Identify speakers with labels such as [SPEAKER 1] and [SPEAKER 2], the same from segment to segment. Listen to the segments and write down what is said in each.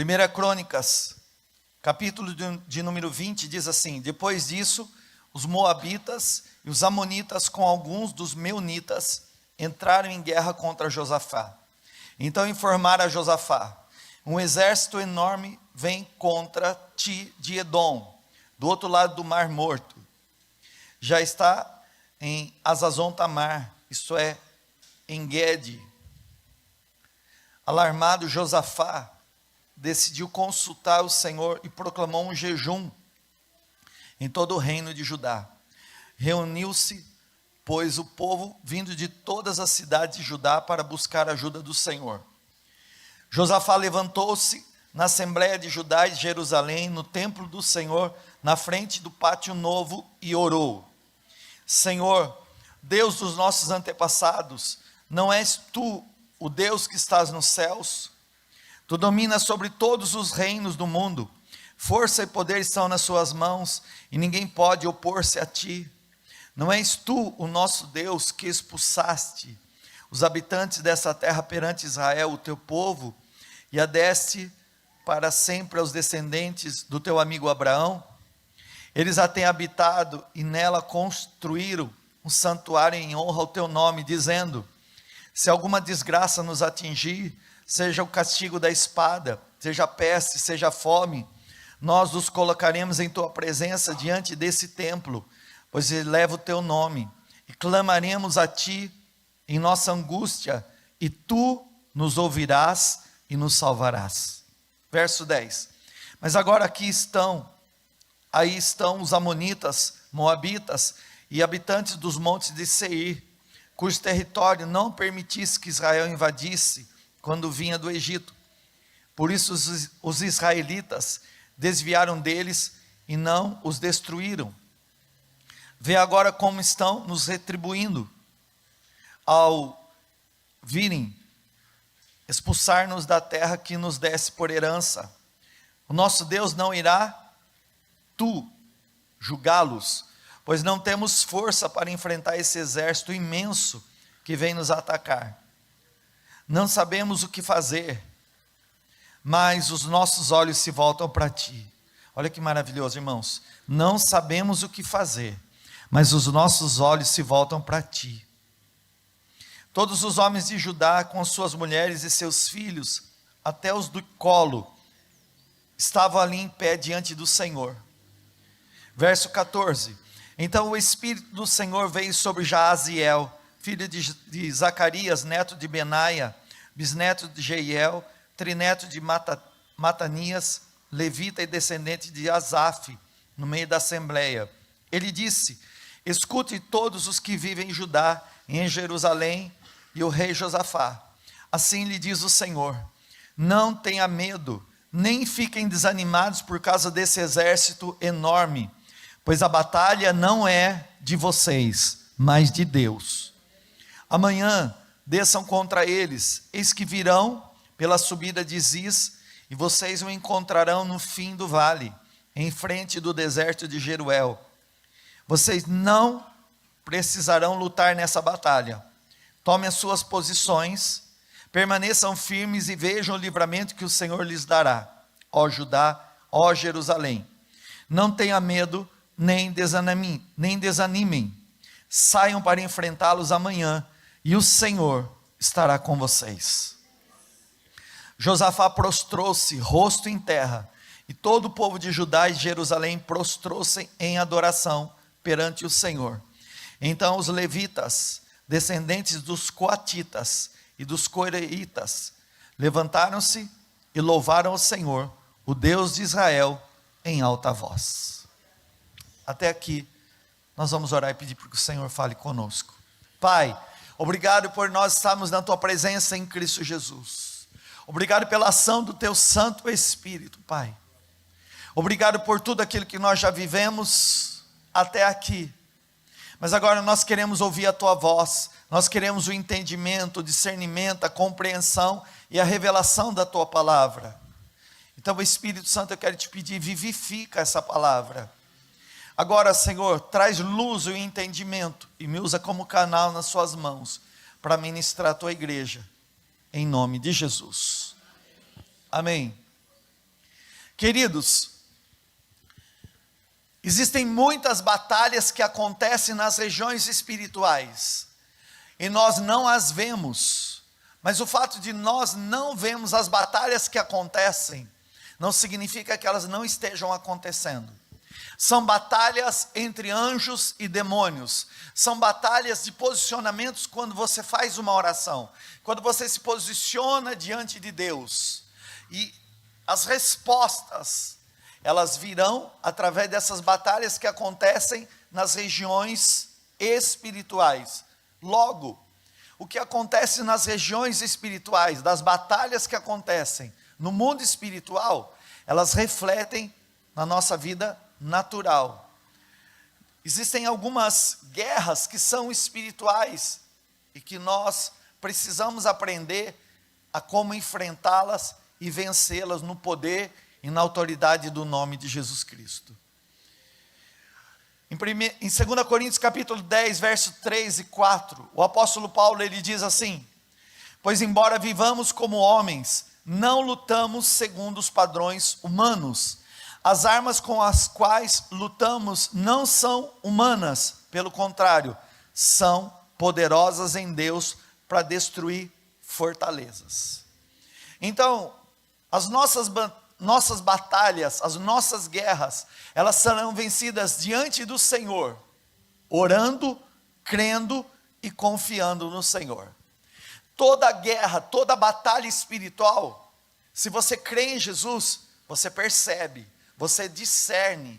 [SPEAKER 1] 1 Crônicas, capítulo de número 20, diz assim: depois disso, os moabitas e os amonitas com alguns dos meunitas entraram em guerra contra Josafá. Então informaram a Josafá: um exército enorme vem contra ti de Edom, do outro lado do Mar Morto. Já está em Azazon Tamar, isto é, em Guede. Alarmado, Josafá decidiu consultar o Senhor e proclamou um jejum em todo o reino de Judá. Reuniu-se, pois, o povo vindo de todas as cidades de Judá para buscar a ajuda do Senhor. Josafá levantou-se na Assembleia de Judá e de Jerusalém, no templo do Senhor, na frente do pátio novo, e orou: Senhor, Deus dos nossos antepassados, não és tu o Deus que estás nos céus? Tu dominas sobre todos os reinos do mundo, força e poder estão nas suas mãos, e ninguém pode opor-se a ti. Não és tu o nosso Deus que expulsaste os habitantes dessa terra perante Israel, o teu povo, e a deste para sempre aos descendentes do teu amigo Abraão? Eles a têm habitado e nela construíram um santuário em honra ao teu nome, dizendo: se alguma desgraça nos atingir, seja o castigo da espada, seja peste, seja fome, nós nos colocaremos em tua presença diante desse templo, pois ele leva o teu nome, e clamaremos a ti em nossa angústia, e tu nos ouvirás e nos salvarás. Verso 10. Mas agora aí estão os amonitas, moabitas e habitantes dos montes de Seir, cujo território não permitisse que Israel invadisse quando vinha do Egito. Por isso os israelitas desviaram deles e não os destruíram. Vê agora como estão nos retribuindo ao virem expulsar-nos da terra que nos desse por herança. O nosso Deus não irá julgá-los, pois não temos força para enfrentar esse exército imenso que vem nos atacar. Não sabemos o que fazer, mas os nossos olhos se voltam para ti. Olha que maravilhoso, irmãos. Não sabemos o que fazer, mas os nossos olhos se voltam para ti. Todos os homens de Judá, com suas mulheres e seus filhos, até os do colo, estavam ali em pé diante do Senhor. Verso 14. Então o Espírito do Senhor veio sobre Jaaziel, filho de Zacarias, neto de Benaia, bisneto de Jeiel, trineto de Matanias, levita e descendente de Asaf, no meio da assembleia. Ele disse: escute todos os que vivem em Judá e em Jerusalém, e o rei Josafá. Assim lhe diz o Senhor: não tenha medo, nem fiquem desanimados por causa desse exército enorme, pois a batalha não é de vocês, mas de Deus. Amanhã desçam contra eles, eis que virão pela subida de Ziz, e vocês o encontrarão no fim do vale, em frente do deserto de Jeruel. Vocês não precisarão lutar nessa batalha. Tomem as suas posições, permaneçam firmes e vejam o livramento que o Senhor lhes dará, ó Judá, ó Jerusalém. Não tenha medo, nem desanimem. Saiam para enfrentá-los amanhã, e o Senhor estará com vocês. Josafá prostrou-se, rosto em terra, e todo o povo de Judá e Jerusalém prostrou-se em adoração perante o Senhor. Então os levitas, descendentes dos coatitas e dos coreitas, levantaram-se e louvaram o Senhor, o Deus de Israel, em alta voz. Até aqui, nós vamos orar e pedir para que o Senhor fale conosco. Pai, obrigado por nós estarmos na tua presença em Cristo Jesus. Obrigado pela ação do teu Santo Espírito, Pai. Obrigado por tudo aquilo que nós já vivemos até aqui. Mas agora nós queremos ouvir a tua voz. Nós queremos o entendimento, o discernimento, a compreensão e a revelação da tua palavra. Então, Espírito Santo, eu quero te pedir, vivifica essa palavra. Agora, Senhor, traz luz e entendimento e me usa como canal nas suas mãos para ministrar a tua igreja, em nome de Jesus. Amém. Queridos, existem muitas batalhas que acontecem nas regiões espirituais, e nós não as vemos, mas o fato de nós não vermos as batalhas que acontecem, não significa que elas não estejam acontecendo. São batalhas entre anjos e demônios, são batalhas de posicionamentos quando você faz uma oração, quando você se posiciona diante de Deus, e as respostas, elas virão através dessas batalhas que acontecem nas regiões espirituais. Logo, o que acontece nas regiões espirituais, das batalhas que acontecem no mundo espiritual, elas refletem na nossa vida natural. Existem algumas guerras que são espirituais e que nós precisamos aprender a como enfrentá-las e vencê-las no poder e na autoridade do nome de Jesus Cristo. Em 2 Coríntios capítulo 10, verso 3 e 4, o apóstolo Paulo, ele diz assim: pois embora vivamos como homens, não lutamos segundo os padrões humanos. As armas com as quais lutamos não são humanas, pelo contrário, são poderosas em Deus para destruir fortalezas. Então, as nossas batalhas, as nossas guerras, elas serão vencidas diante do Senhor, orando, crendo e confiando no Senhor. Toda guerra, toda batalha espiritual, se você crê em Jesus, você percebe, você discerne,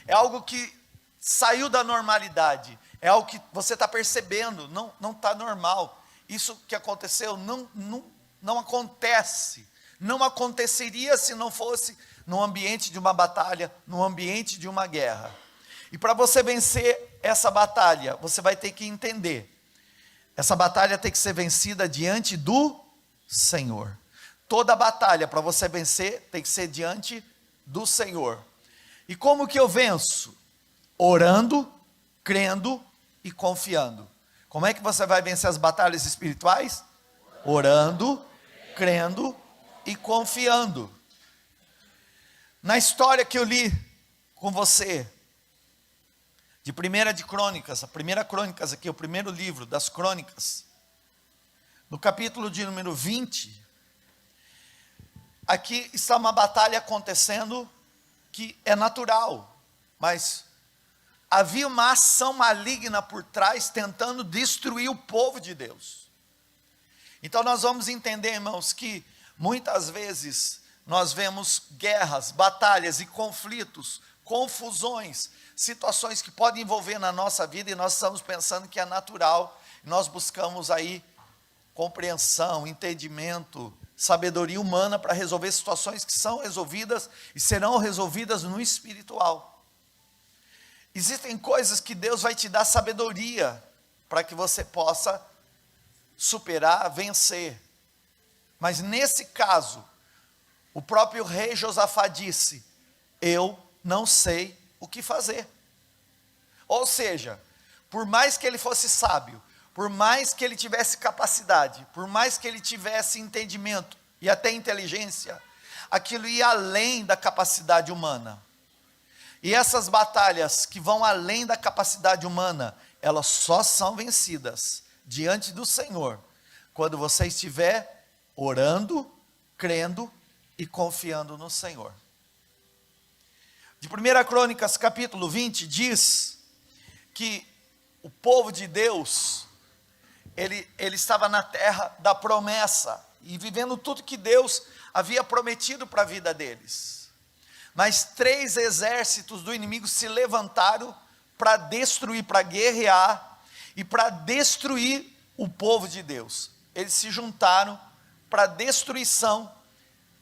[SPEAKER 1] é algo que saiu da normalidade, é algo que você está percebendo, não está normal, isso que aconteceu não acontece, não aconteceria se não fosse no ambiente de uma batalha, no ambiente de uma guerra. E para você vencer essa batalha, você vai ter que entender, essa batalha tem que ser vencida diante do Senhor. Toda batalha para você vencer tem que ser diante do Senhor. E como que eu venço? Orando, crendo e confiando. Como é que você vai vencer as batalhas espirituais? Orando, crendo e confiando. Na história que eu li com você, de 1 de Crônicas, a primeira Crônicas aqui, o primeiro livro das Crônicas, no capítulo de número 20, aqui está uma batalha acontecendo que é natural, mas havia uma ação maligna por trás tentando destruir o povo de Deus. Então nós vamos entender, irmãos, que muitas vezes nós vemos guerras, batalhas e conflitos, confusões, situações que podem envolver na nossa vida e nós estamos pensando que é natural, e nós buscamos aí compreensão, entendimento, sabedoria humana para resolver situações que são resolvidas e serão resolvidas no espiritual. Existem coisas que Deus vai te dar sabedoria para que você possa superar, vencer. Mas nesse caso, o próprio rei Josafá disse: eu não sei o que fazer. Ou seja, por mais que ele fosse sábio, por mais que ele tivesse capacidade, por mais que ele tivesse entendimento e até inteligência, aquilo ia além da capacidade humana. E essas batalhas que vão além da capacidade humana, elas só são vencidas diante do Senhor, quando você estiver orando, crendo e confiando no Senhor. De 1 Crônicas capítulo 20 diz que o povo de Deus, ele estava na terra da promessa, e vivendo tudo que Deus havia prometido para a vida deles. Mas 3 exércitos do inimigo se levantaram para destruir, para guerrear, e para destruir o povo de Deus. Eles se juntaram para a destruição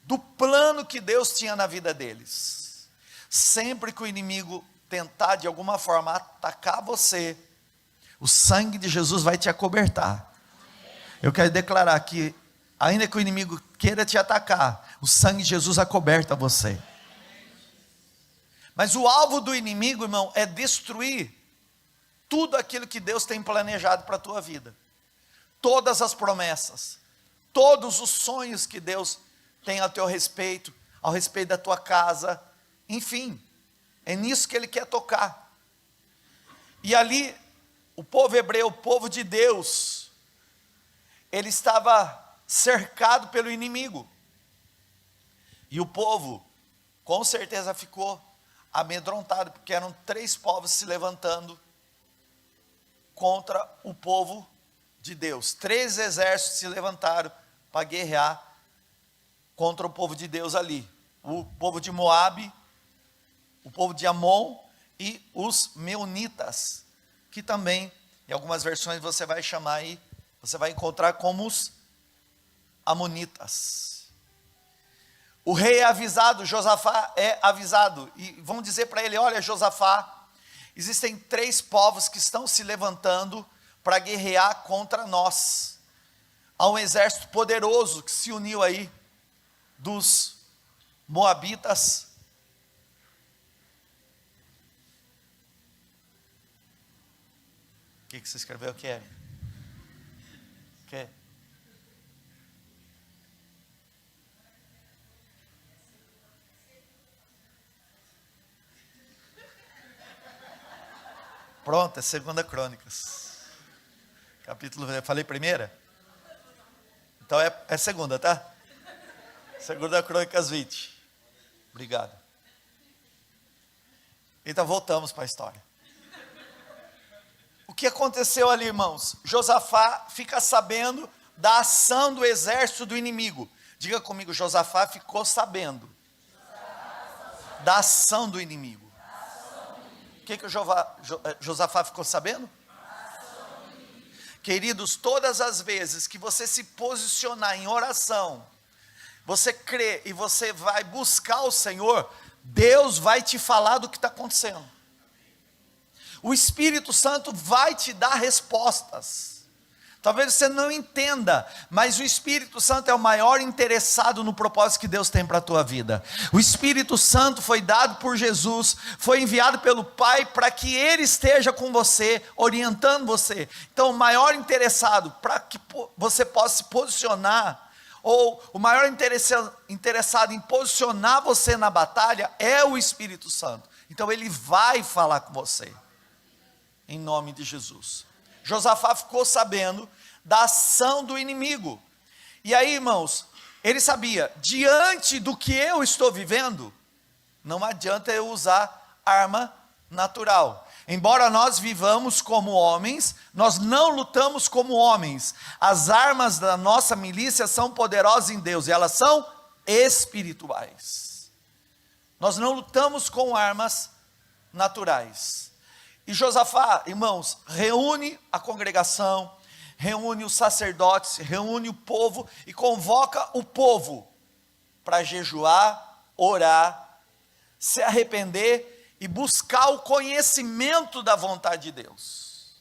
[SPEAKER 1] do plano que Deus tinha na vida deles. Sempre que o inimigo tentar de alguma forma atacar você, o sangue de Jesus vai te acobertar. Eu quero declarar que, ainda que o inimigo queira te atacar, o sangue de Jesus acoberta você. Mas o alvo do inimigo, irmão, é destruir tudo aquilo que Deus tem planejado para a tua vida. Todas as promessas, todos os sonhos que Deus tem a teu respeito, ao respeito da tua casa, enfim, é nisso que ele quer tocar. E ali, o povo hebreu, o povo de Deus, ele estava cercado pelo inimigo, e o povo, com certeza ficou amedrontado, porque eram 3 povos se levantando contra o povo de Deus. 3 exércitos se levantaram para guerrear contra o povo de Deus ali. O povo de Moabe, o povo de Amon e os meunitas, que também, em algumas versões você vai chamar aí, você vai encontrar como os amonitas. O rei é avisado, Josafá é avisado, e vão dizer para ele: olha, Josafá, existem 3 povos que estão se levantando para guerrear contra nós. Há um exército poderoso que se uniu aí, dos moabitas. O que você escreveu aqui, Eri? O que? Pronto, é 2 Crônicas. Capítulo, eu falei primeira? Então é segunda, tá? 2 Crônicas 20. Obrigado. Então voltamos para a história. O que aconteceu ali, irmãos? Josafá fica sabendo da ação do exército do inimigo. Diga comigo, Josafá ficou sabendo da ação do inimigo. O que Josafá ficou sabendo? Queridos, todas as vezes que você se posicionar em oração, você crê e você vai buscar o Senhor, Deus vai te falar do que está acontecendo. O Espírito Santo vai te dar respostas. Talvez você não entenda, mas o Espírito Santo é o maior interessado no propósito que Deus tem para a tua vida. O Espírito Santo foi dado por Jesus, foi enviado pelo Pai para que Ele esteja com você, orientando você. Então o maior interessado para que você possa se posicionar, ou o maior interessado em posicionar você na batalha, é o Espírito Santo. Então Ele vai falar com você, em nome de Jesus. Josafá ficou sabendo da ação do inimigo. E aí, irmãos, ele sabia, diante do que eu estou vivendo, não adianta eu usar arma natural. Embora nós vivamos como homens, nós não lutamos como homens. As armas da nossa milícia são poderosas em Deus, e elas são espirituais. Nós não lutamos com armas naturais. E Josafá, irmãos, reúne a congregação, reúne os sacerdotes, reúne o povo e convoca o povo para jejuar, orar, se arrepender e buscar o conhecimento da vontade de Deus.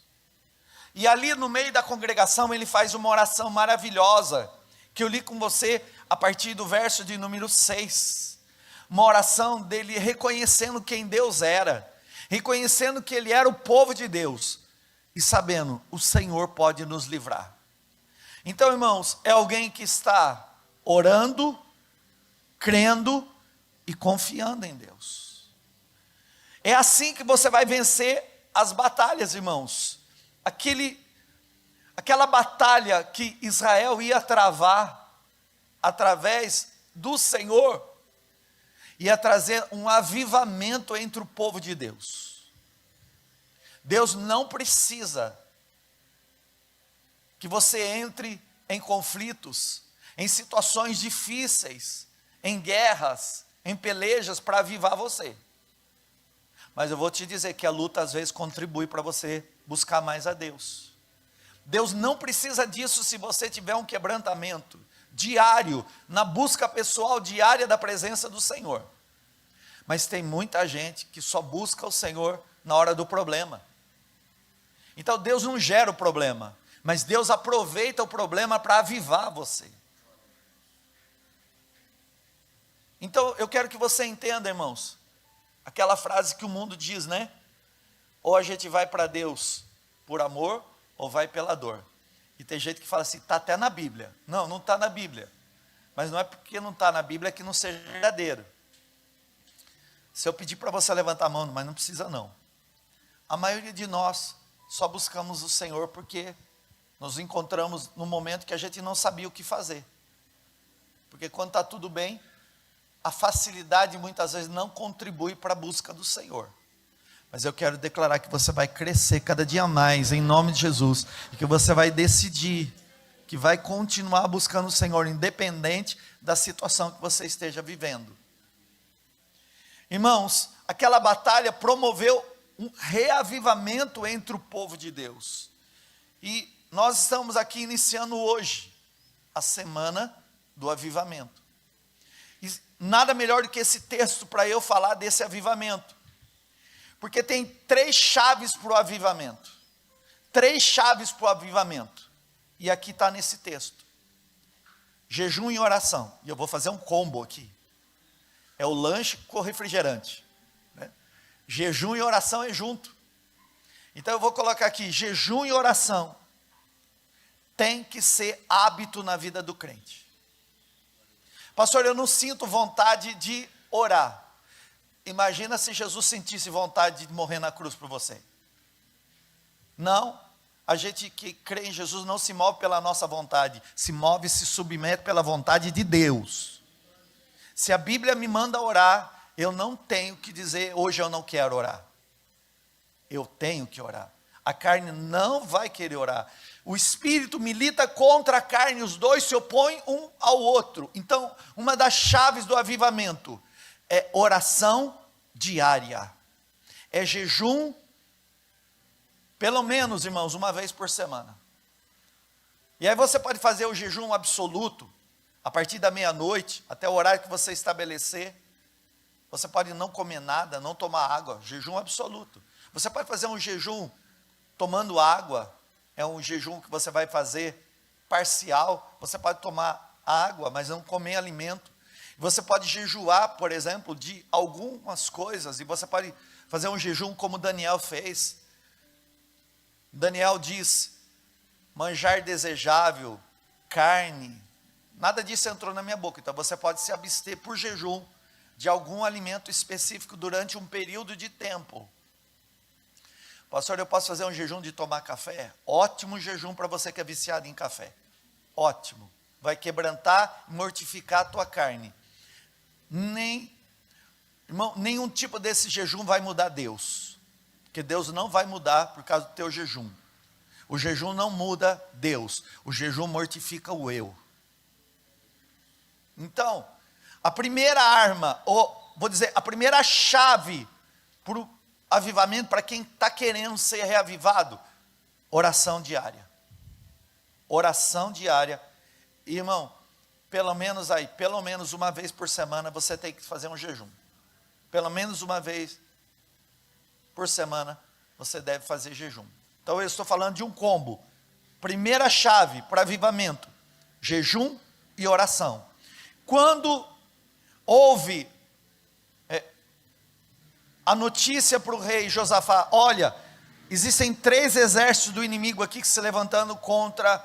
[SPEAKER 1] E ali no meio da congregação ele faz uma oração maravilhosa, que eu li com você a partir do verso de número 6. Uma oração dele reconhecendo quem Deus era, reconhecendo que ele era o povo de Deus, e sabendo, o Senhor pode nos livrar. Então, irmãos, é alguém que está orando, crendo e confiando em Deus. É assim que você vai vencer as batalhas, irmãos. Aquela batalha que Israel ia travar, através do Senhor, ia trazer um avivamento entre o povo de Deus. Deus não precisa que você entre em conflitos, em situações difíceis, em guerras, em pelejas para avivar você. Mas eu vou te dizer que a luta às vezes contribui para você buscar mais a Deus. Deus não precisa disso se você tiver um quebrantamento diário, na busca pessoal diária da presença do Senhor. Mas tem muita gente que só busca o Senhor na hora do problema. Então Deus não gera o problema, mas Deus aproveita o problema para avivar você. Então eu quero que você entenda, irmãos, aquela frase que o mundo diz, né? Ou a gente vai para Deus por amor, ou vai pela dor. E tem gente que fala assim, está até na Bíblia. Não, não está na Bíblia. Mas não é porque não está na Bíblia que não seja verdadeiro. Se eu pedir para você levantar a mão, mas não precisa não. A maioria de nós só buscamos o Senhor porque nos encontramos num momento que a gente não sabia o que fazer. Porque quando está tudo bem, a facilidade muitas vezes não contribui para a busca do Senhor. Mas eu quero declarar que você vai crescer cada dia mais, em nome de Jesus, e que você vai decidir que vai continuar buscando o Senhor, independente da situação que você esteja vivendo. Irmãos, aquela batalha promoveu um reavivamento entre o povo de Deus. E nós estamos aqui iniciando hoje a semana do avivamento. E nada melhor do que esse texto para eu falar desse avivamento. Porque tem 3 chaves para o avivamento. 3 chaves para o avivamento. E aqui está nesse texto. Jejum e oração. E eu vou fazer um combo aqui. É o lanche com refrigerante. Né? Jejum e oração é junto. Então eu vou colocar aqui, jejum e oração tem que ser hábito na vida do crente. Pastor, eu não sinto vontade de orar. Imagina se Jesus sentisse vontade de morrer na cruz por você. Não, a gente que crê em Jesus não se move pela nossa vontade, se move e se submete pela vontade de Deus. Se a Bíblia me manda orar, eu não tenho que dizer, hoje eu não quero orar. Eu tenho que orar. A carne não vai querer orar. O Espírito milita contra a carne, os dois se opõem um ao outro. Então, uma das chaves do avivamento é oração diária. É jejum, pelo menos, irmãos, uma vez por semana. E aí você pode fazer o jejum absoluto, a partir da meia-noite, até o horário que você estabelecer. Você pode não comer nada, não tomar água, jejum absoluto. Você pode fazer um jejum tomando água, é um jejum que você vai fazer parcial. Você pode tomar água, mas não comer alimento. Você pode jejuar, por exemplo, de algumas coisas, e você pode fazer um jejum como Daniel fez. Daniel diz, manjar desejável, carne, nada disso entrou na minha boca. Então você pode se abster por jejum de algum alimento específico durante um período de tempo. Pastor, eu posso fazer um jejum de tomar café? Ótimo jejum para você que é viciado em café. Ótimo. Vai quebrantar e mortificar a tua carne. Irmão, nenhum tipo desse jejum vai mudar Deus. Porque Deus não vai mudar por causa do teu jejum. O jejum não muda Deus. O jejum mortifica o eu. Então, a primeira arma, ou vou dizer, a primeira chave para o avivamento, para quem está querendo ser reavivado, oração diária. Oração diária. Irmão, pelo menos uma vez por semana você tem que fazer um jejum. Pelo menos uma vez por semana você deve fazer jejum. Então eu estou falando de um combo. Primeira chave para avivamento, jejum e oração. Quando houve a notícia para o rei Josafá, olha, existem 3 exércitos do inimigo aqui que se levantando contra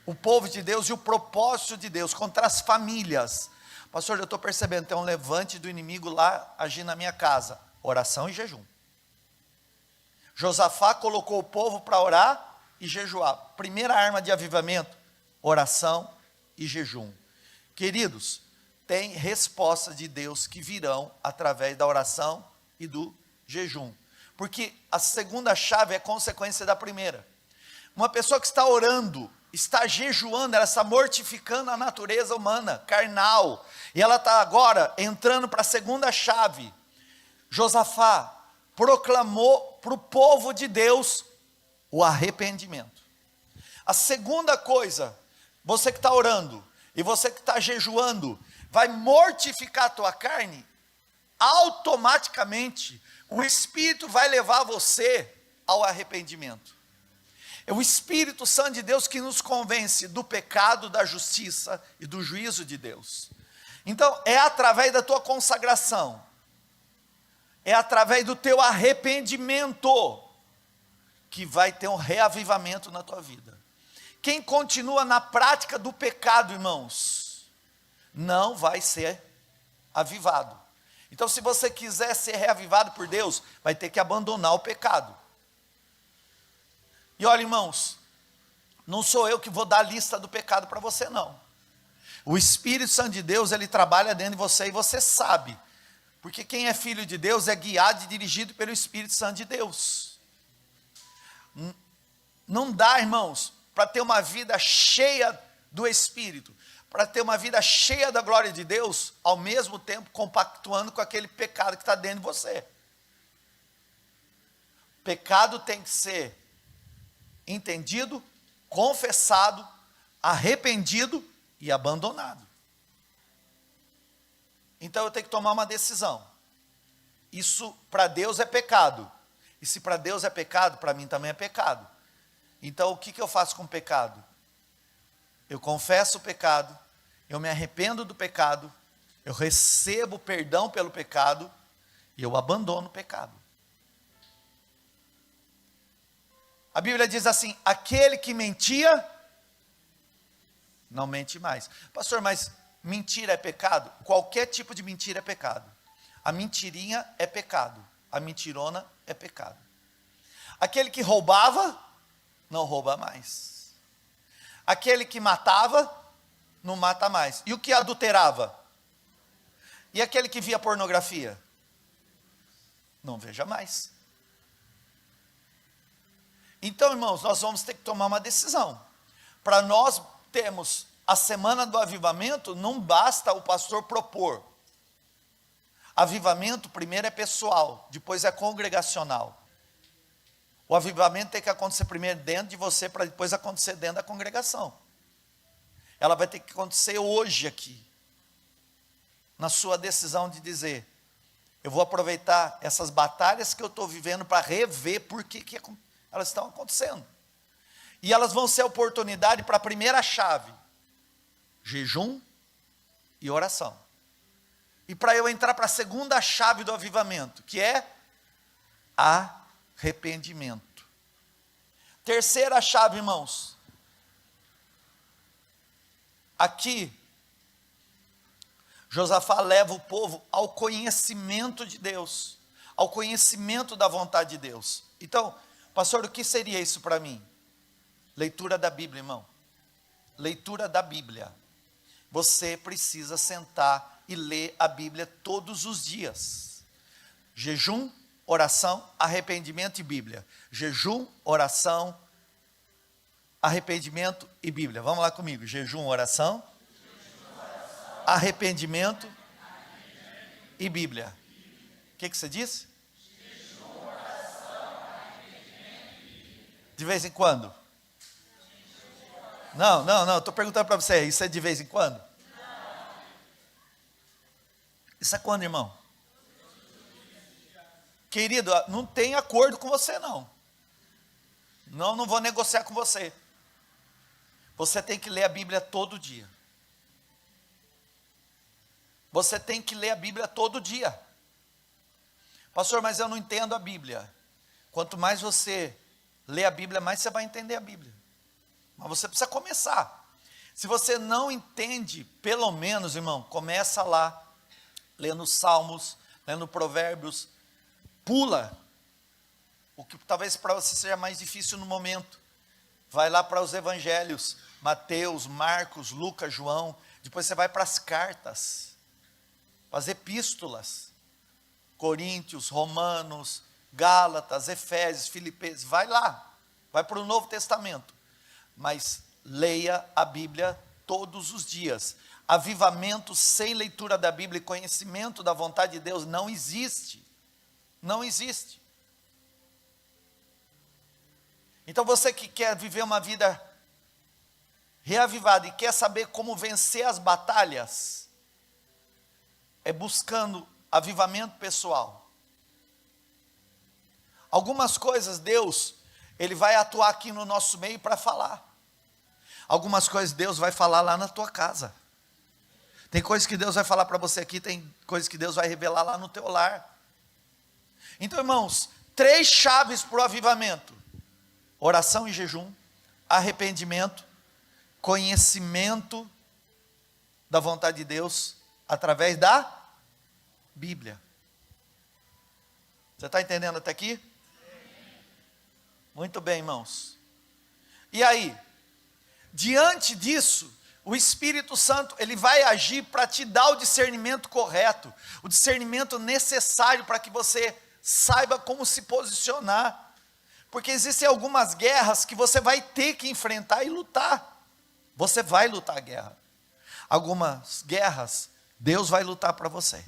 [SPEAKER 1] o povo de Deus e o propósito de Deus, contra as famílias. Pastor, eu estou percebendo, tem um levante do inimigo lá agindo na minha casa. Oração e jejum. Josafá colocou o povo para orar e jejuar. Primeira arma de avivamento, oração e jejum. Queridos, tem respostas de Deus que virão através da oração e do jejum. Porque a segunda chave é consequência da primeira. Uma pessoa que está orando, está jejuando, ela está mortificando a natureza humana, carnal. E ela está agora entrando para a segunda chave. Josafá proclamou para o povo de Deus o arrependimento. A segunda coisa, você que está orando e você que está jejuando, vai mortificar a tua carne, automaticamente o Espírito vai levar você ao arrependimento. É o Espírito Santo de Deus que nos convence do pecado, da justiça e do juízo de Deus. Então, é através da tua consagração, é através do teu arrependimento, que vai ter um reavivamento na tua vida. Quem continua na prática do pecado, irmãos, não vai ser avivado. Então, se você quiser ser reavivado por Deus, vai ter que abandonar o pecado. E olha, irmãos, não sou eu que vou dar a lista do pecado para você, não. O Espírito Santo de Deus, ele trabalha dentro de você e você sabe. Porque quem é filho de Deus é guiado e dirigido pelo Espírito Santo de Deus. Não dá, irmãos, para ter uma vida cheia do Espírito, para ter uma vida cheia da glória de Deus, ao mesmo tempo compactuando com aquele pecado que está dentro de você. Pecado tem que ser entendido, confessado, arrependido e abandonado. Então eu tenho que tomar uma decisão. Isso para Deus é pecado. E se para Deus é pecado, para mim também é pecado. Então o que eu faço com o pecado? Eu confesso o pecado, eu me arrependo do pecado, eu recebo perdão pelo pecado e eu abandono o pecado. A Bíblia diz assim: aquele que mentia, não mente mais. Pastor, mas mentira é pecado? Qualquer tipo de mentira é pecado. A mentirinha é pecado. A mentirona é pecado. Aquele que roubava, não rouba mais. Aquele que matava, não mata mais. E o que adulterava? E aquele que via pornografia? Não veja mais. Então, irmãos, nós vamos ter que tomar uma decisão. Para nós termos a semana do avivamento, não basta o pastor propor. Avivamento primeiro é pessoal, depois é congregacional. O avivamento tem que acontecer primeiro dentro de você, para depois acontecer dentro da congregação. Ela vai ter que acontecer hoje aqui, na sua decisão de dizer: eu vou aproveitar essas batalhas que eu estou vivendo para rever por que elas estão acontecendo. E elas vão ser a oportunidade para a primeira chave: jejum e oração. E para eu entrar para a segunda chave do avivamento, que é arrependimento. Terceira chave, irmãos. Aqui, Josafá leva o povo ao conhecimento de Deus, ao conhecimento da vontade de Deus. Então, pastor, o que seria isso para mim? Leitura da Bíblia, irmão. Leitura da Bíblia. Você precisa sentar e ler a Bíblia todos os dias. Jejum, oração, arrependimento e Bíblia. Jejum, oração, arrependimento e Bíblia. Vamos lá comigo. Jejum, oração, arrependimento e Bíblia. O que você disse? De vez em quando? Não, estou perguntando para você, isso é de vez em quando? Isso é quando, irmão? Querido, não tem acordo com você, não. Não vou negociar com você. Você tem que ler a Bíblia todo dia. Você tem que ler a Bíblia todo dia. Pastor, mas eu não entendo a Bíblia. Quanto mais você lê a Bíblia, mais você vai entender a Bíblia. Mas você precisa começar. Se você não entende, pelo menos, irmão, começa lá, lendo Salmos, lendo Provérbios. Pula o que talvez para você seja mais difícil no momento. Vai lá para os evangelhos, Mateus, Marcos, Lucas, João. Depois você vai para as cartas, para as epístolas, Coríntios, Romanos, Gálatas, Efésios, Filipenses. Vai lá, vai para o Novo Testamento. Mas leia a Bíblia todos os dias. Avivamento sem leitura da Bíblia e conhecimento da vontade de Deus não existe. Não existe. Então você que quer viver uma vida reavivada e quer saber como vencer as batalhas, é buscando avivamento pessoal. Algumas coisas Deus, Ele vai atuar aqui no nosso meio para falar. Algumas coisas Deus vai falar lá na tua casa. Tem coisas que Deus vai falar para você aqui, tem coisas que Deus vai revelar lá no teu lar. Então, irmãos, 3 chaves para o avivamento: oração e jejum, arrependimento, conhecimento da vontade de Deus através da Bíblia. Você está entendendo até aqui? Muito bem, irmãos. E aí, diante disso, o Espírito Santo, ele vai agir para te dar o discernimento correto, o discernimento necessário para que você saiba como se posicionar. Porque existem algumas guerras que você vai ter que enfrentar e lutar. Você vai lutar a guerra. Algumas guerras, Deus vai lutar para você.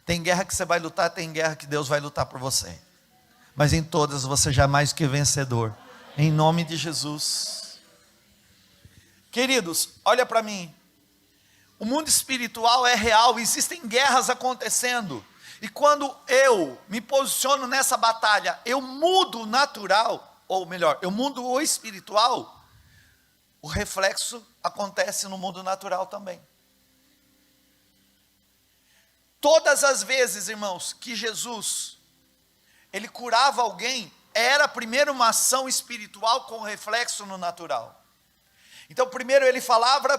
[SPEAKER 1] Tem guerra que você vai lutar, tem guerra que Deus vai lutar por você. Mas em todas você já é mais que vencedor. Em nome de Jesus. Queridos, olha para mim. O mundo espiritual é real, existem guerras acontecendo. E quando eu me posiciono nessa batalha, eu mudo o natural, ou melhor, eu mudo o espiritual, o reflexo acontece no mundo natural também. Todas as vezes, irmãos, que Jesus, ele curava alguém, era primeiro uma ação espiritual com reflexo no natural. Então primeiro ele falava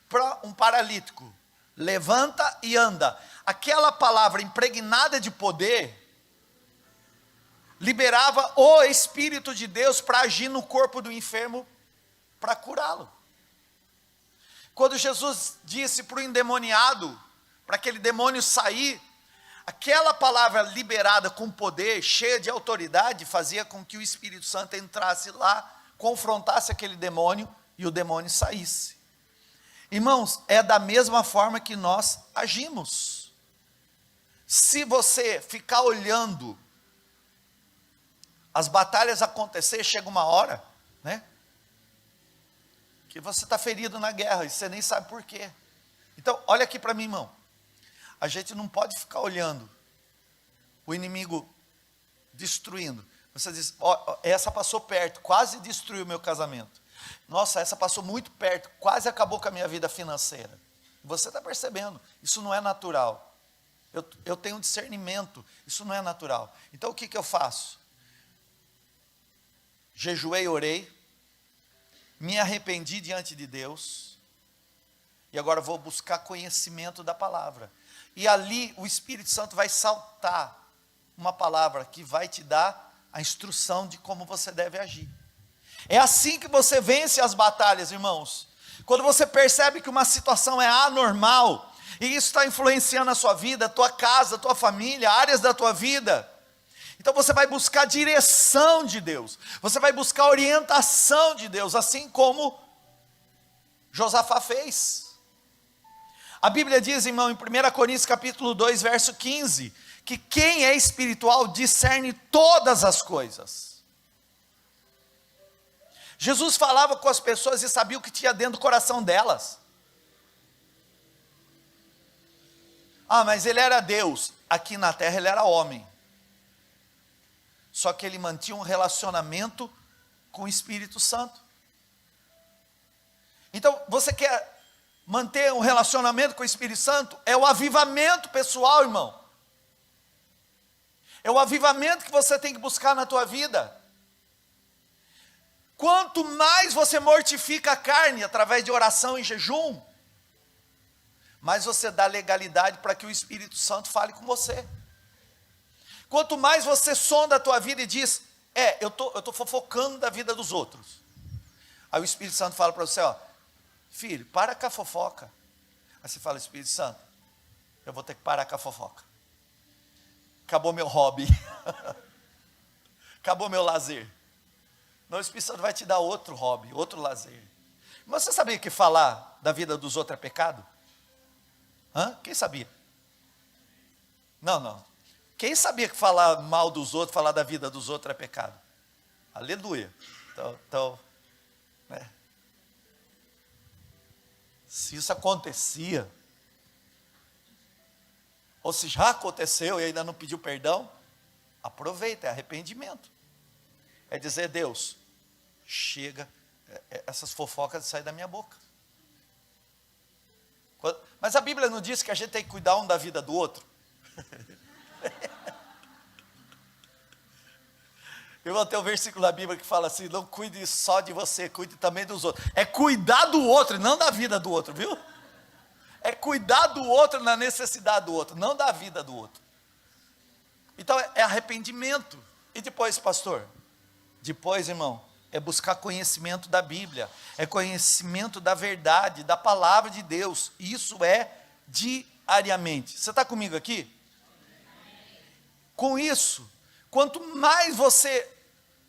[SPEAKER 1] para um paralítico, levanta e anda. Aquela palavra impregnada de poder, liberava o Espírito de Deus para agir no corpo do enfermo, para curá-lo. Quando Jesus disse para o endemoniado, para aquele demônio sair, aquela palavra liberada com poder, cheia de autoridade, fazia com que o Espírito Santo entrasse lá, confrontasse aquele demônio e o demônio saísse. Irmãos, é da mesma forma que nós agimos. Se você ficar olhando as batalhas acontecer, chega uma hora, né, que você está ferido na guerra e você nem sabe por quê. Então, olha aqui para mim, irmão. A gente não pode ficar olhando o inimigo destruindo. Você diz, ó, essa passou perto, quase destruiu o meu casamento. Nossa, essa passou muito perto, quase acabou com a minha vida financeira. Você está percebendo, isso não é natural. Eu tenho discernimento, isso não é natural. Então o que eu faço? Jejuei, orei, me arrependi diante de Deus, e agora vou buscar conhecimento da palavra. E ali o Espírito Santo vai saltar uma palavra que vai te dar a instrução de como você deve agir. É assim que você vence as batalhas, irmãos. Quando você percebe que uma situação é anormal, e isso está influenciando a sua vida, a tua casa, a tua família, áreas da tua vida. Então você vai buscar direção de Deus, você vai buscar orientação de Deus, assim como Josafá fez. A Bíblia diz, irmão, em 1 Coríntios capítulo 2, verso 15, que quem é espiritual discerne todas as coisas. Jesus falava com as pessoas e sabia o que tinha dentro do coração delas. Ah, mas ele era Deus. Aqui na terra ele era homem. Só que ele mantinha um relacionamento com o Espírito Santo. Então, você quer manter um relacionamento com o Espírito Santo? É o avivamento pessoal, irmão. É o avivamento que você tem que buscar na tua vida. Quanto mais você mortifica a carne através de oração e jejum, mais você dá legalidade para que o Espírito Santo fale com você. Quanto mais você sonda a tua vida e diz, eu tô fofocando da vida dos outros. Aí o Espírito Santo fala para você, ó, filho, para com a fofoca. Aí você fala, Espírito Santo, eu vou ter que parar com a fofoca. Acabou meu hobby. Acabou meu lazer. Não, o Espírito Santo vai te dar outro hobby, outro lazer. Mas você sabia que falar da vida dos outros é pecado? Quem sabia? Não. Quem sabia que falar mal dos outros, falar da vida dos outros é pecado? Aleluia. Então, né? Se isso acontecia, ou se já aconteceu e ainda não pediu perdão, aproveita, é arrependimento. É dizer, Deus, chega, essas fofocas saem da minha boca. Mas a Bíblia não diz que a gente tem que cuidar um da vida do outro? Eu vou ter um versículo da Bíblia que fala assim, não cuide só de você, cuide também dos outros. É cuidar do outro, não da vida do outro, viu? é cuidar do outro na necessidade do outro, não da vida do outro. Então é arrependimento. E depois, pastor? Depois, irmão, é buscar conhecimento da Bíblia, é conhecimento da verdade, da palavra de Deus. Isso é diariamente. Você está comigo aqui? Com isso, quanto mais você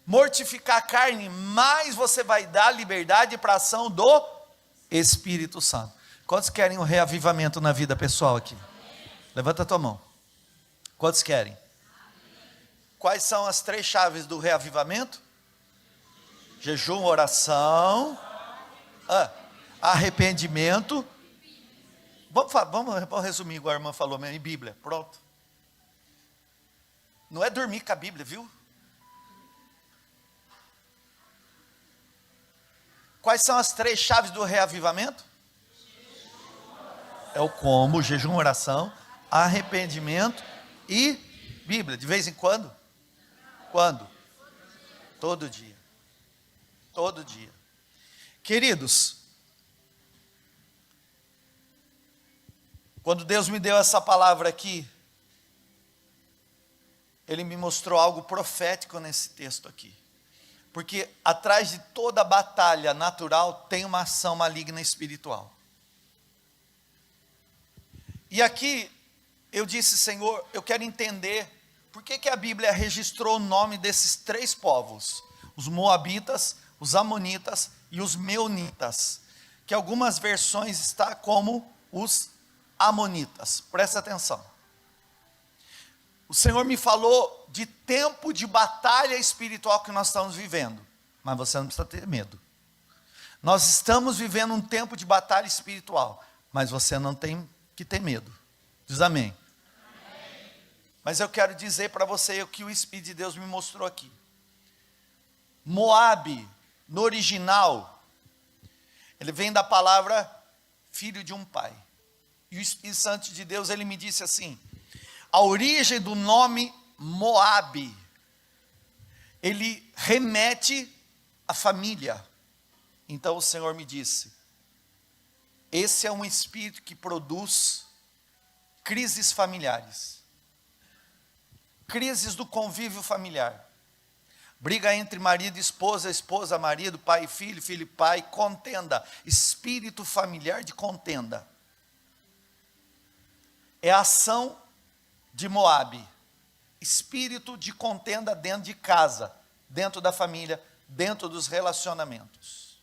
[SPEAKER 1] mortificar a carne, mais você vai dar liberdade para a ação do Espírito Santo. Quantos querem um reavivamento na vida pessoal aqui? Levanta a tua mão. Quantos querem? Quais são as 3 chaves do reavivamento? Jejum, oração, arrependimento. Vamos resumir igual a irmã falou mesmo, e Bíblia, pronto. Não é dormir com a Bíblia, viu? Quais são as 3 chaves do reavivamento? É o como, jejum, oração, arrependimento e Bíblia. De vez em quando? Quando? Todo dia. Todo dia. Queridos, quando Deus me deu essa palavra aqui, Ele me mostrou algo profético nesse texto aqui. Porque atrás de toda batalha natural tem uma ação maligna espiritual. E aqui eu disse, Senhor, eu quero entender por que a Bíblia registrou o nome desses 3 povos, os moabitas, os amonitas e os meunitas, que algumas versões está como os amonitas. Presta atenção. O Senhor me falou de tempo de batalha espiritual que nós estamos vivendo, mas você não precisa ter medo. Nós estamos vivendo um tempo de batalha espiritual, mas você não tem que ter medo. Diz amém. Amém. Mas eu quero dizer para você o que o Espírito de Deus me mostrou aqui. Moabe, no original, ele vem da palavra filho de um pai. E o Espírito Santo de Deus, ele me disse assim, a origem do nome Moabe, ele remete à família. Então o Senhor me disse, esse é um espírito que produz crises familiares, crises do convívio familiar, briga entre marido e esposa, esposa, marido, pai e filho, filho e pai, contenda, espírito familiar de contenda, é a ação de Moabe, espírito de contenda dentro de casa, dentro da família, dentro dos relacionamentos.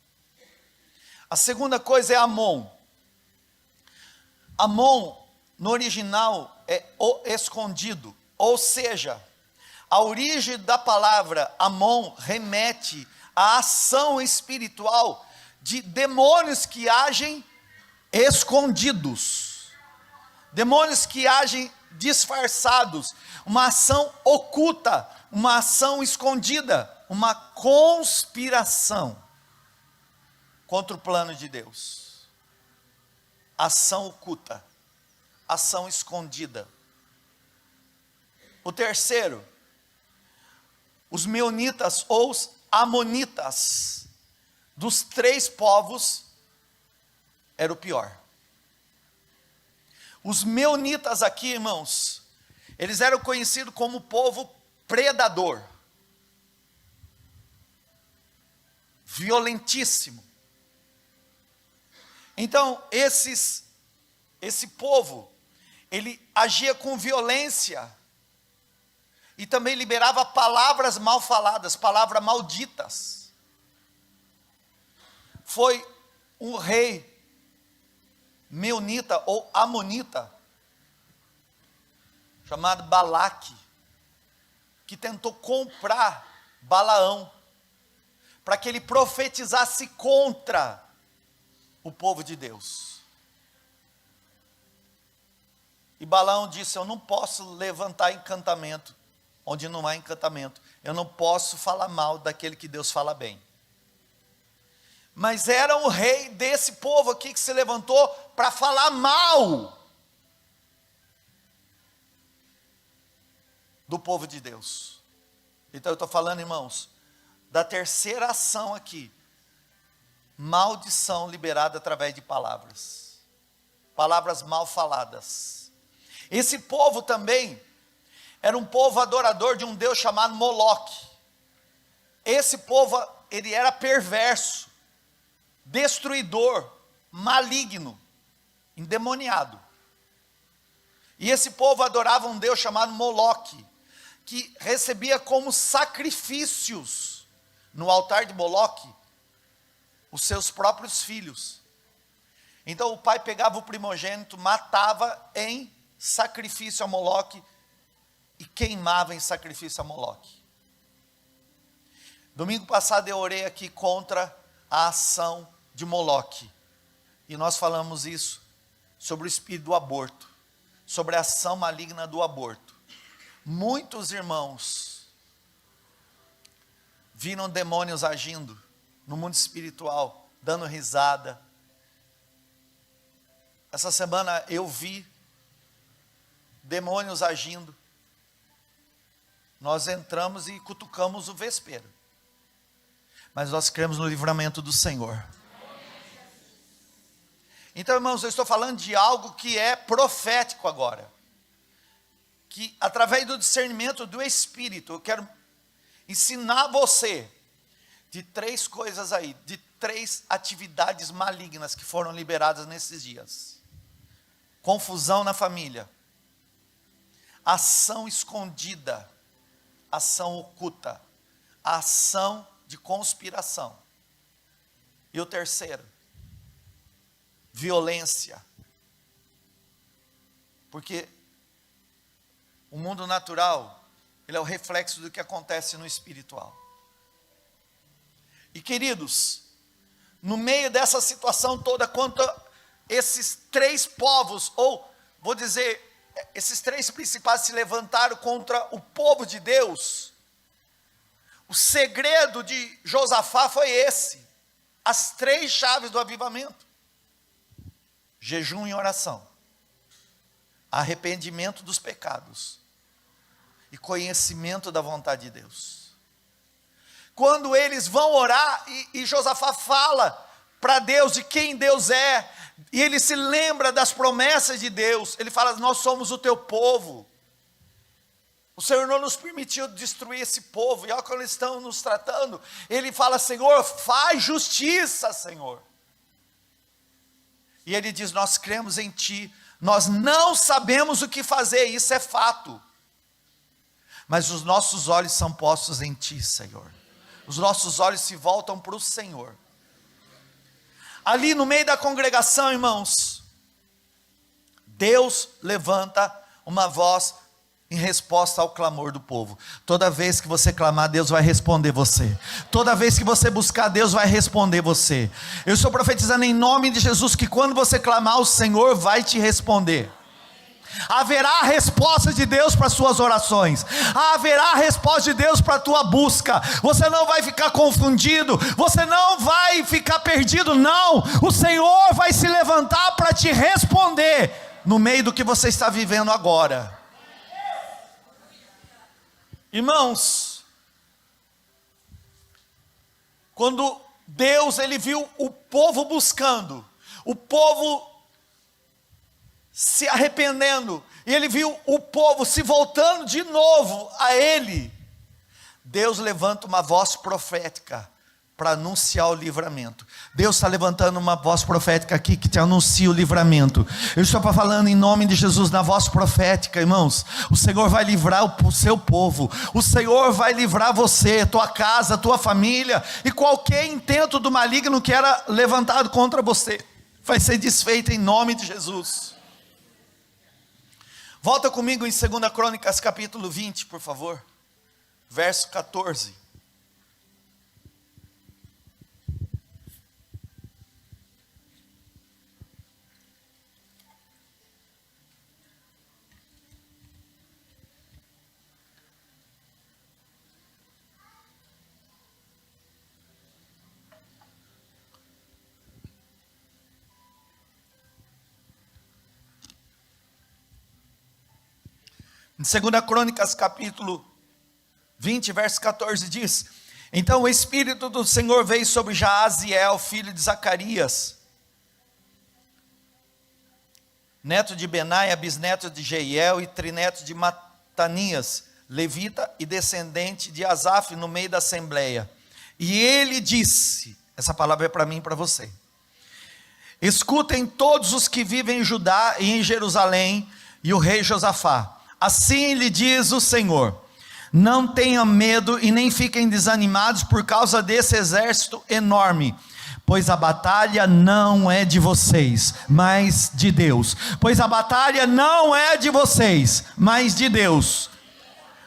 [SPEAKER 1] A segunda coisa é Amon. Amon, no original, é o escondido, ou seja, a origem da palavra Amon remete à ação espiritual de demônios que agem escondidos, demônios que agem disfarçados, uma ação oculta, uma ação escondida, uma conspiração contra o plano de Deus. Ação oculta, ação escondida. O terceiro, os meunitas ou os amonitas, dos 3 povos, era o pior. Os meunitas aqui, irmãos, eles eram conhecidos como povo predador, violentíssimo. Então, esse povo, ele agia com violência, e também liberava palavras mal faladas, palavras malditas. Foi um rei meunita ou amonita, chamado Balaque, que tentou comprar Balaão, para que ele profetizasse contra o povo de Deus. E Balaão disse, eu não posso levantar encantamento, onde não há encantamento, eu não posso falar mal daquele que Deus fala bem. Mas era o rei desse povo aqui que se levantou para falar mal do povo de Deus. Então eu estou falando, irmãos, da terceira ação aqui, maldição liberada através de palavras. palavras mal faladas. Esse povo também era um povo adorador de um Deus chamado Moloque. Esse povo, ele era perverso, destruidor, maligno, endemoniado. E esse povo adorava um Deus chamado Moloque, que recebia como sacrifícios no altar de Moloque os seus próprios filhos. Então o pai pegava o primogênito, matava em sacrifício a Moloque e queimava em sacrifício a Moloque. Domingo passado eu orei aqui contra a ação de Moloque. E nós falamos isso sobre o espírito do aborto, sobre a ação maligna do aborto. Muitos irmãos viram demônios agindo no mundo espiritual, dando risada. Essa semana eu vi demônios agindo. Nós entramos e cutucamos o vespeiro. Mas nós cremos no livramento do Senhor. Então, irmãos, eu estou falando de algo que é profético agora. Que através do discernimento do Espírito, eu quero ensinar você de 3 coisas aí, de 3 atividades malignas que foram liberadas nesses dias. Confusão na família, ação escondida, ação oculta, ação de conspiração. E o terceiro, violência. Porque o mundo natural, ele é o reflexo do que acontece no espiritual. E queridos, no meio dessa situação toda, quanto a esses 3 povos, ou vou dizer, esses 3 principais se levantaram contra o povo de Deus, o segredo de Josafá foi esse, as 3 chaves do avivamento: jejum e oração, arrependimento dos pecados e conhecimento da vontade de Deus. Quando eles vão orar e Josafá fala para Deus de quem Deus é, e ele se lembra das promessas de Deus, ele fala: nós somos o teu povo, o Senhor não nos permitiu destruir esse povo, e olha como eles estão nos tratando. Ele fala: Senhor, faz justiça, Senhor. E ele diz: nós cremos em ti, nós não sabemos o que fazer, isso é fato, mas os nossos olhos são postos em ti, Senhor. Os nossos olhos se voltam para o Senhor. Ali no meio da congregação, irmãos, Deus levanta uma voz em resposta ao clamor do povo. Toda vez que você clamar, Deus vai responder você. Toda vez que você buscar, Deus vai responder você. Eu estou profetizando em nome de Jesus que quando você clamar, o Senhor vai te responder. Haverá resposta de Deus para as suas orações, haverá resposta de Deus para a tua busca. Você não vai ficar confundido, você não vai ficar perdido, não. O Senhor vai se levantar para te responder no meio do que você está vivendo agora. Irmãos, quando Deus, ele viu o povo buscando, o povo se arrependendo, e ele viu o povo se voltando de novo a ele, Deus levanta uma voz profética para anunciar o livramento. Deus está levantando uma voz profética aqui que te anuncia o livramento. Eu estou falando em nome de Jesus na voz profética, irmãos. O Senhor vai livrar o seu povo, o Senhor vai livrar você, tua casa, tua família, e qualquer intento do maligno que era levantado contra você vai ser desfeito em nome de Jesus. Volta comigo em 2 Crônicas capítulo 20, por favor, verso 14. Em 2 Crônicas capítulo 20, verso 14 diz: então o Espírito do Senhor veio sobre Jaaziel, filho de Zacarias, neto de Benaia, bisneto de Jeiel e trineto de Matanias, levita e descendente de Asaf, no meio da assembleia. E ele disse, essa palavra é para mim e para você: escutem todos os que vivem em Judá e em Jerusalém, e o rei Josafá, assim lhe diz o Senhor: não tenham medo e nem fiquem desanimados por causa desse exército enorme, pois a batalha não é de vocês, mas de Deus. Pois a batalha não é de vocês, mas de Deus.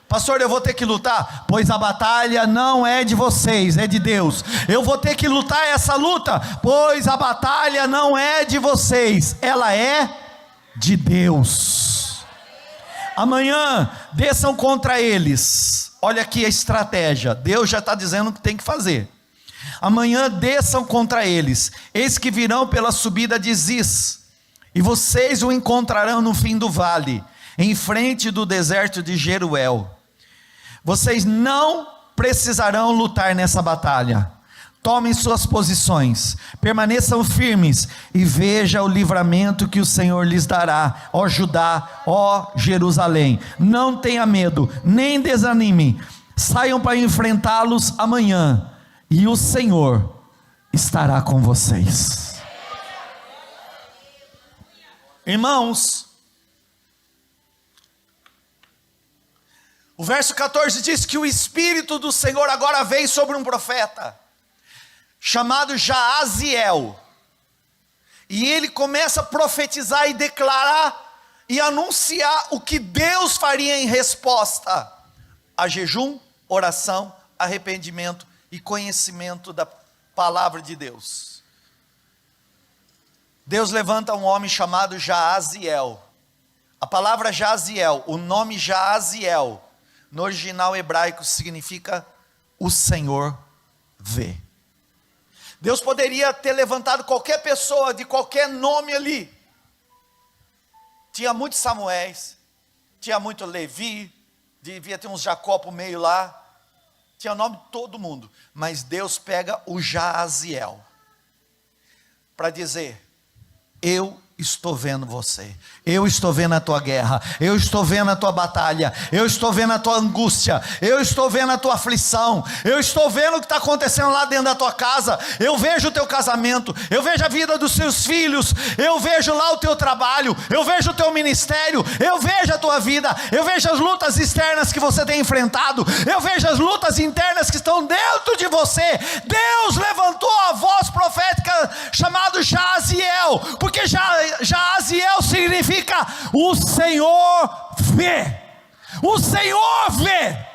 [SPEAKER 1] Pastor, eu vou ter que lutar? Pois a batalha não é de vocês, é de Deus. Eu vou ter que lutar essa luta? Pois a batalha não é de vocês, ela é de Deus. Amanhã desçam contra eles. Olha aqui a estratégia, Deus já está dizendo o que tem que fazer. Amanhã desçam contra eles, eis que virão pela subida de Ziz, e vocês o encontrarão no fim do vale, em frente do deserto de Jeruel. Vocês não precisarão lutar nessa batalha. Tomem suas posições, permaneçam firmes e veja o livramento que o Senhor lhes dará, ó Judá, ó Jerusalém. Não tenha medo, nem desanime, saiam para enfrentá-los amanhã, e o Senhor estará com vocês. Irmãos, o verso 14 diz que o Espírito do Senhor agora veio sobre um profeta, chamado Jaaziel, e ele começa a profetizar e declarar, e anunciar o que Deus faria em resposta a jejum, oração, arrependimento e conhecimento da palavra de Deus. Deus levanta um homem chamado Jaaziel. A palavra Jaaziel, o nome Jaaziel, no original hebraico significa o Senhor vê. Deus poderia ter levantado qualquer pessoa de qualquer nome ali. Tinha muitos Samuéis, tinha muito Levi, devia ter uns Jacó por meio lá, tinha o nome de todo mundo, mas Deus pega o Jaaziel para dizer: eu estou vendo você, eu estou vendo a tua guerra, eu estou vendo a tua batalha, eu estou vendo a tua angústia, eu estou vendo a tua aflição, eu estou vendo o que está acontecendo lá dentro da tua casa, eu vejo o teu casamento, eu vejo a vida dos seus filhos, eu vejo lá o teu trabalho, eu vejo o teu ministério, eu vejo a tua vida, eu vejo as lutas externas que você tem enfrentado, eu vejo as lutas internas que estão dentro de você. Deus levantou a voz profética chamado Jaaziel, porque Jaaziel significa o Senhor vê. O Senhor vê.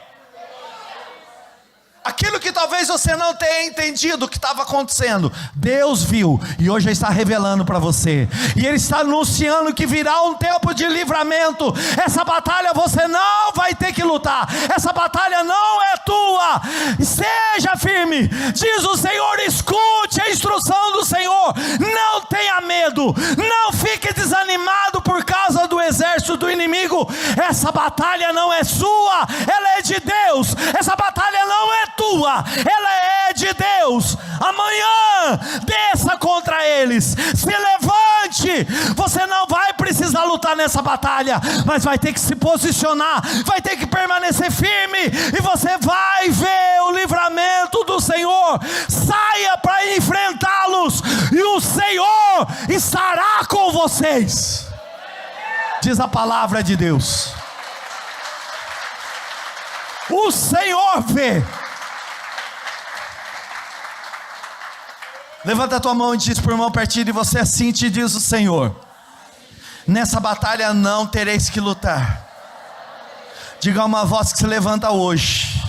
[SPEAKER 1] Aquilo que talvez você não tenha entendido o que estava acontecendo, Deus viu e hoje está revelando para você, e Ele está anunciando que virá um tempo de livramento. Essa batalha você não vai ter que lutar, essa batalha não é tua. Seja firme, diz o Senhor, escute a instrução do Senhor, não tenha medo, não fique desanimado por causa do exército do inimigo. Essa batalha não é sua, ela é de Deus. Essa batalha não é tua, ela é de Deus. Amanhã desça contra eles, se levante. Você não vai precisar lutar nessa batalha, mas vai ter que se posicionar, vai ter que permanecer firme, e você vai ver o livramento do Senhor. Saia para enfrentá-los, e o Senhor estará com vocês, diz a palavra de Deus. O Senhor vê. Levanta a tua mão e diz para o irmão pertinho de você assim: te diz o Senhor, nessa batalha não tereis que lutar. Diga uma voz que se levanta hoje,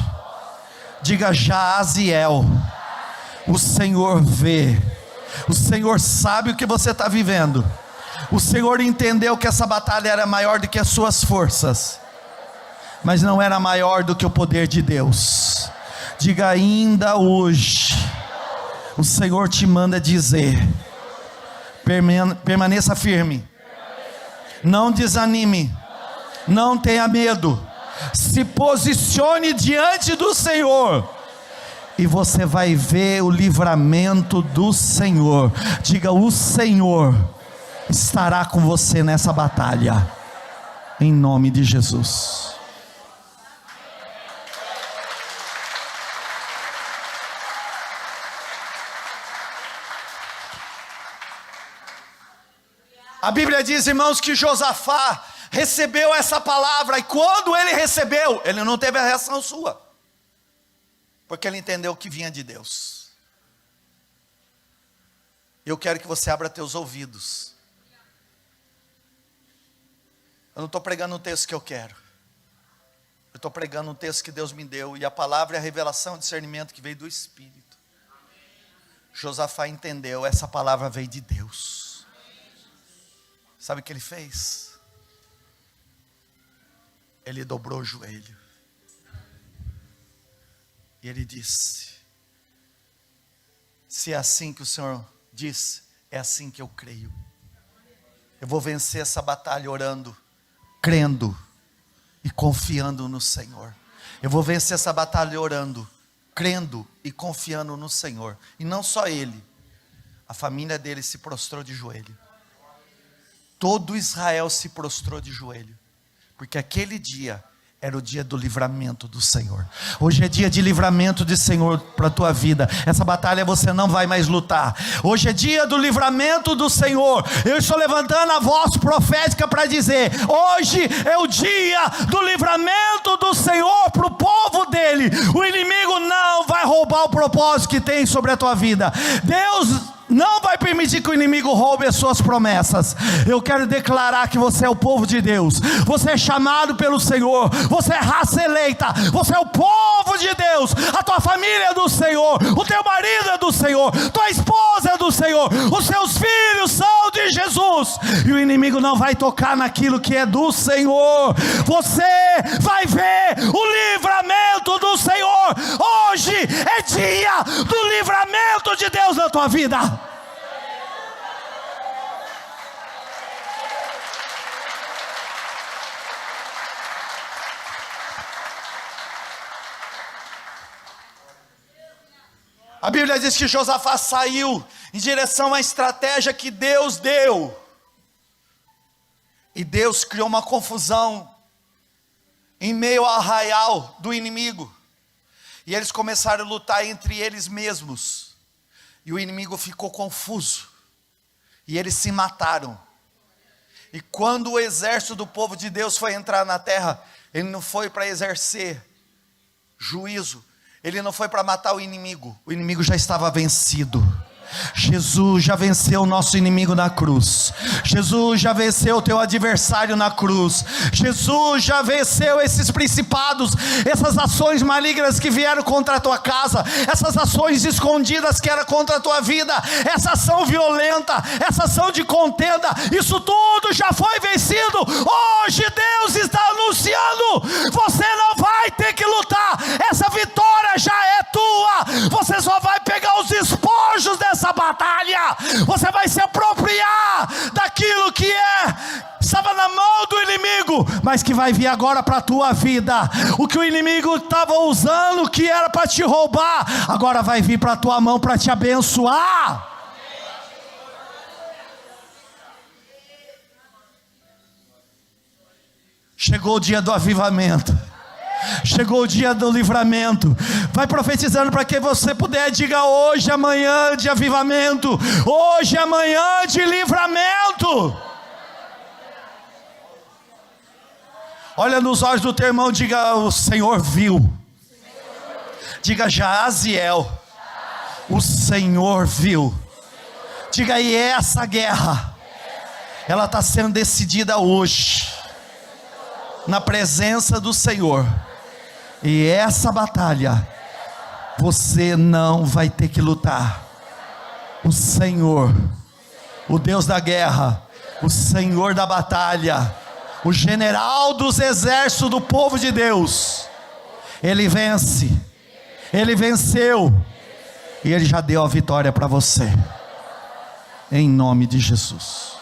[SPEAKER 1] diga: Jaaziel, o Senhor vê. O Senhor sabe o que você está vivendo. O Senhor entendeu que essa batalha era maior do que as suas forças, mas não era maior do que o poder de Deus. Diga: ainda hoje o Senhor te manda dizer: permaneça firme, não desanime, não tenha medo, se posicione diante do Senhor, e você vai ver o livramento do Senhor. Diga: o Senhor estará com você nessa batalha, em nome de Jesus. A Bíblia diz, irmãos, que Josafá recebeu essa palavra, e quando ele recebeu, ele não teve a reação sua, porque ele entendeu que vinha de Deus. Eu quero que você abra teus ouvidos. Eu não estou pregando um texto que eu quero, eu estou pregando um texto que Deus me deu, e a palavra é a revelação, o discernimento que veio do Espírito. Josafá entendeu, essa palavra veio de Deus. Sabe o que ele fez? Ele dobrou o joelho. E ele disse: se é assim que o Senhor disse, é assim que eu creio. Eu vou vencer essa batalha orando, crendo e confiando no Senhor. Eu vou vencer essa batalha orando, crendo e confiando no Senhor. E não só ele, a família dele se prostrou de joelho. Todo Israel se prostrou de joelho, porque aquele dia era o dia do livramento do Senhor. Hoje é dia de livramento do Senhor para a tua vida. Essa batalha você não vai mais lutar. Hoje é dia do livramento do Senhor. Eu estou levantando a voz profética para dizer: hoje é o dia do livramento do Senhor para o povo dele. O inimigo não vai roubar o propósito que tem sobre a tua vida. Deus não vai permitir que o inimigo roube as suas promessas. Eu quero declarar que você é o povo de Deus. Você é chamado pelo Senhor. Você é raça eleita. Você é o povo de Deus. A tua família é do Senhor. O teu marido é do Senhor. Tua esposa é do Senhor. Os seus filhos são de Jesus. E o inimigo não vai tocar naquilo que é do Senhor. Você vai ver o livramento do Senhor. Hoje é dia do livramento de Deus na tua vida. A Bíblia diz que Josafá saiu em direção à estratégia que Deus deu. E Deus criou uma confusão em meio ao arraial do inimigo. E eles começaram a lutar entre eles mesmos. E o inimigo ficou confuso. E eles se mataram. E quando o exército do povo de Deus foi entrar na terra, ele não foi para exercer juízo. Ele não foi para matar o inimigo já estava vencido. Jesus já venceu o nosso inimigo na cruz. Jesus já venceu o teu adversário na cruz. Jesus já venceu esses principados, essas ações malignas que vieram contra a tua casa, essas ações escondidas que eram contra a tua vida, essa ação violenta, essa ação de contenda, isso tudo já foi vencido. Hoje Deus está anunciando: você não vai ter que lutar, essa vitória já é tua. Você só vai pegar os espojos dessa batalha. Você vai se apropriar daquilo que estava na mão do inimigo, mas que vai vir agora para a tua vida. O que o inimigo estava usando, que era para te roubar, agora vai vir para a tua mão para te abençoar. Chegou o dia do avivamento. Chegou o dia do livramento. Vai profetizando para que você puder. Diga: hoje, amanhã de avivamento. Hoje, amanhã de livramento. Olha nos olhos do teu irmão. Diga: o Senhor viu. Diga: Jaziel, o Senhor viu. Diga: e essa guerra, ela está sendo decidida hoje, na presença do Senhor. E essa batalha você não vai ter que lutar. O Senhor, o Deus da guerra, o Senhor da batalha, o general dos exércitos do povo de Deus, Ele vence, Ele venceu, e Ele já deu a vitória para você, em nome de Jesus.